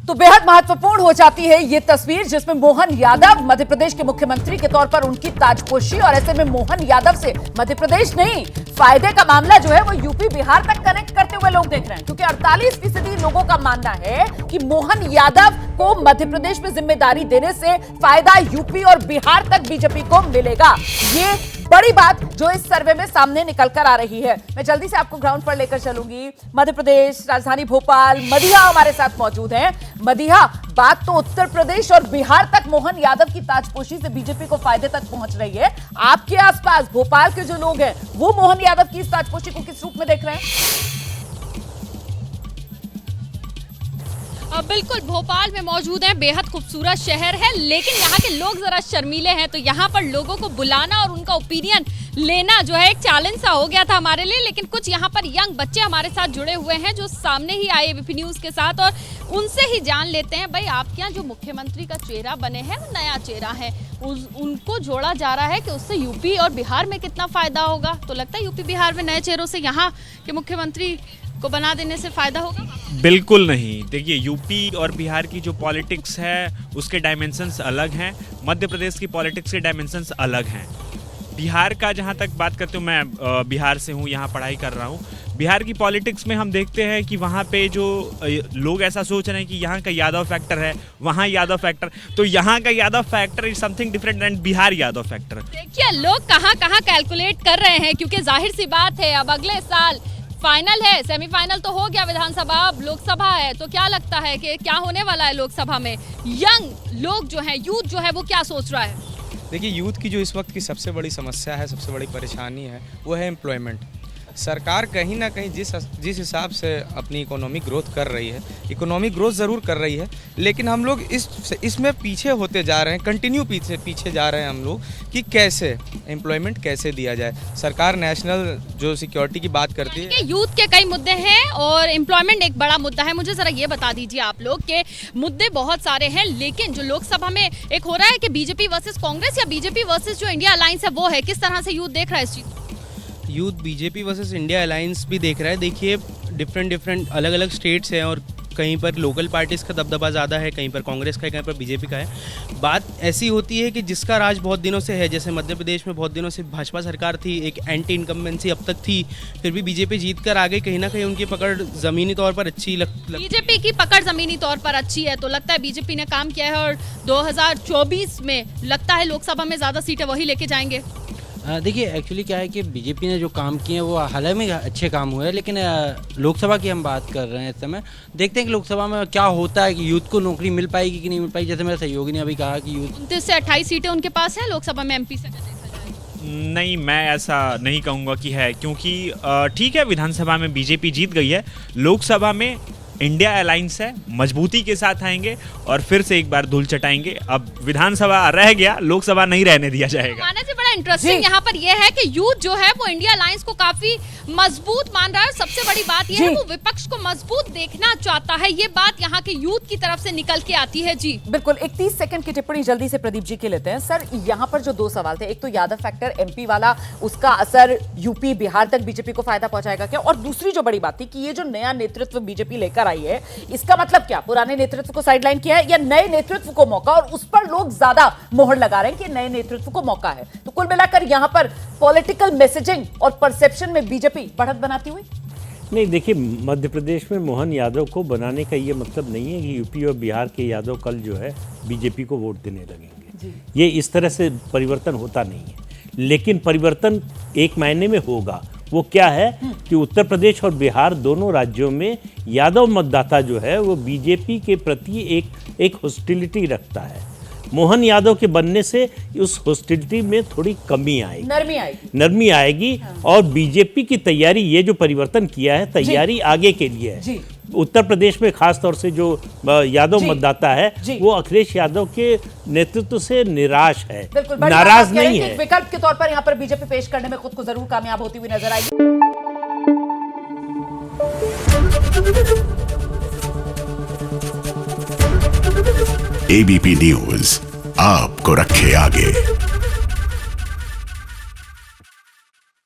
तो बेहद महत्वपूर्ण हो जाती है ये तस्वीर जिसमें मोहन यादव मध्य प्रदेश के मुख्यमंत्री के तौर पर उनकी ताजपोशी, और ऐसे में मोहन यादव से मध्य प्रदेश नहीं, फायदे का मामला जो है वो यूपी बिहार तक कनेक्ट करते हुए लोग देख रहे हैं, क्योंकि 48% लोगों का मानना है कि मोहन यादव को मध्य प्रदेश में जिम्मेदारी देने से फायदा यूपी और बिहार तक बीजेपी को मिलेगा। ये बड़ी बात जो इस सर्वे में सामने निकल कर आ रही है। मैं जल्दी से आपको ग्राउंड पर लेकर चलूंगी। मध्य प्रदेश, राजधानी भोपाल, मदिहा हमारे साथ मौजूद हैं। मदिहा, बात तो उत्तर प्रदेश और बिहार तक मोहन यादव की ताजपोशी से बीजेपी को फायदे तक पहुंच रही है। आपके आसपास भोपाल के जो लोग हैं वो मोहन यादव की इस ताजपोशी को किस रूप में देख रहे हैं? बिल्कुल, भोपाल में मौजूद है, बेहद खूबसूरत शहर है, लेकिन यहाँ के लोग जरा शर्मीले हैं, तो यहाँ पर लोगों को बुलाना और उनका ओपिनियन लेना जो है एक चैलेंज सा हो गया था हमारे लिए। लेकिन कुछ यहाँ पर यंग बच्चे हमारे साथ जुड़े हुए हैं जो सामने ही आए एबीपी न्यूज़ के साथ, और उनसे ही जान लेते हैं। भाई, आपके यहाँ जो मुख्यमंत्री का चेहरा बने हैं वो नया चेहरा है, उनको जोड़ा जा रहा है कि उससे यूपी और बिहार में कितना फायदा होगा? तो लगता है यूपी बिहार में नए चेहरों से यहाँ के मुख्यमंत्री को बना देने से फायदा होगा? बिल्कुल नहीं। देखिए, यूपी और बिहार की जो पॉलिटिक्स है उसके डायमेंशंस अलग हैं, मध्य प्रदेश की पॉलिटिक्स के डायमेंशंस अलग हैं। बिहार का जहाँ तक बात करते हो, मैं बिहार से हूँ, यहाँ पढ़ाई कर रहा हूँ। बिहार की पॉलिटिक्स में हम देखते हैं कि वहाँ पे जो लोग ऐसा सोच रहे हैं कि यहाँ का यादव फैक्टर है, वहाँ यादव फैक्टर, तो यहाँ का Yadav factor is something different than Bihar Yadav factor. देखिए, लोग कहाँ कहाँ कैलकुलेट कर रहे हैं, क्योंकि जाहिर सी बात है अब अगले साल फाइनल है, सेमीफाइनल तो हो गया विधानसभा, अब लोकसभा है। तो क्या लगता है कि क्या होने वाला है लोकसभा में? यंग लोग जो है, यूथ जो है, वो क्या सोच रहा है? देखिए, यूथ की जो इस वक्त की सबसे बड़ी समस्या है, सबसे बड़ी परेशानी है, वो है एम्प्लॉयमेंट। सरकार कहीं ना कहीं जिस हिसाब से अपनी इकोनॉमिक ग्रोथ कर रही है, इकोनॉमिक ग्रोथ ज़रूर कर रही है, लेकिन हम लोग इसमें पीछे होते जा रहे हैं, कंटिन्यू पीछे जा रहे हैं हम लोग कि कैसे एम्प्लॉयमेंट कैसे दिया जाए। सरकार नेशनल जो सिक्योरिटी की बात करती है, यूथ के कई मुद्दे हैं और एम्प्लॉयमेंट एक बड़ा मुद्दा है। मुझे ज़रा ये बता दीजिए आप लोग के मुद्दे बहुत सारे हैं, लेकिन जो लोकसभा में एक हो रहा है कि बीजेपी वर्सेस कांग्रेस या बीजेपी वर्सेस जो इंडिया अलायंस है वो है, किस तरह से यूथ देख रहा है इस चीज़? Youth BJP versus India alliance भी देख रहा है। देखिए, डिफरेंट अलग अलग स्टेट्स हैं और कहीं पर लोकल पार्टीज़ का दबदबा ज़्यादा है, कहीं पर कांग्रेस का है, कहीं पर बीजेपी का है। बात ऐसी होती है कि जिसका राज बहुत दिनों से है, जैसे मध्य प्रदेश में बहुत दिनों से भाजपा सरकार थी, एक एंटी इनकम्बेंसी अब तक थी, फिर भी बीजेपी जीत कर आ गई। कहीं ना कहीं उनकी पकड़ ज़मीनी तौर पर अच्छी बीजेपी की पकड़ ज़मीनी तौर पर अच्छी है, तो लगता है बीजेपी ने काम किया है और 2024 में लगता है लोकसभा में ज़्यादा सीटें वही लेके जाएंगे। देखिए, एक्चुअली क्या है कि बीजेपी ने जो काम किए हैं वो हाल ही में अच्छे काम हुए हैं, लेकिन लोकसभा की हम बात कर रहे हैं इस समय। देखते हैं कि लोकसभा में क्या होता है, कि यूथ को नौकरी मिल पाएगी कि नहीं मिल पाएगी। जैसे मेरे सहयोगी ने अभी कहा कि यूथ 29 से 28 सीटें उनके पास हैं लोकसभा में एमपी से। नहीं, मैं ऐसा नहीं कहूँगा कि है, क्योंकि ठीक है, विधानसभा में बीजेपी जीत गई है, लोकसभा में इंडिया अलायंस है, मजबूती के साथ आएंगे और फिर से एक बार धूल चटाएंगे। अब विधानसभा रह गया, लोकसभा नहीं रहने दिया जाएगा। माना से बड़ा इंटरेस्टिंग यहाँ पर यह है कि यूथ जो है वो इंडिया अलायंस को काफी मजबूत मान रहा है। सबसे बड़ी बात यह है वो विपक्ष को मजबूत देखना चाहता है। ये बात यहाँ के यूथ की तरफ से निकल के आती है। जी बिल्कुल, 31 सेकंड की टिप्पणी जल्दी से प्रदीप जी के लेते हैं। सर, यहाँ पर जो दो सवाल थे, एक तो यादव फैक्टर एमपी वाला, उसका असर यूपी बिहार तक बीजेपी को फायदा पहुंचाएगा क्या? और दूसरी जो बड़ी बात थी कि ये जो नया नेतृत्व बीजेपी लेकर आई है, इसका मतलब क्या? पुराने नेतृत्व को साइडलाइन किया है या नए नेतृत्व को मौका, और उस पर लोग ज्यादा मोहर लगा रहे हैं कि नए नेतृत्व को मौका है। तो कुल मिलाकर यहां पर पॉलिटिकल मैसेजिंग और परसेप्शन में बीजेपी बढ़त बनाती हुई? नहीं, देखिए, मध्य प्रदेश में मोहन यादव को बनाने का ये मतलब नहीं है कि यूपी और बिहार के यादव कल जो है बीजेपी को वोट देने लगेंगे। ये इस तरह से परिवर्तन होता नहीं है, लेकिन परिवर्तन एक मायने में होगा। वो क्या है कि उत्तर प्रदेश और बिहार दोनों राज्यों में यादव मतदाता जो है वो बीजेपी के प्रति एक हॉस्टिलिटी रखता है। मोहन यादव के बनने से उस हॉस्टिलिटी में थोड़ी कमी आएगी, नरमी आएगी। और बीजेपी की तैयारी, ये जो परिवर्तन किया है, तैयारी आगे के लिए है। उत्तर प्रदेश में खास तौर से जो यादव मतदाता है वो अखिलेश यादव के नेतृत्व से निराश है, नाराज नहीं है। विकल्प के तौर पर यहाँ पर बीजेपी पेश करने में खुद को जरूर कामयाब होती हुई नजर आएगी। एबीपी न्यूज आपको रखे आगे।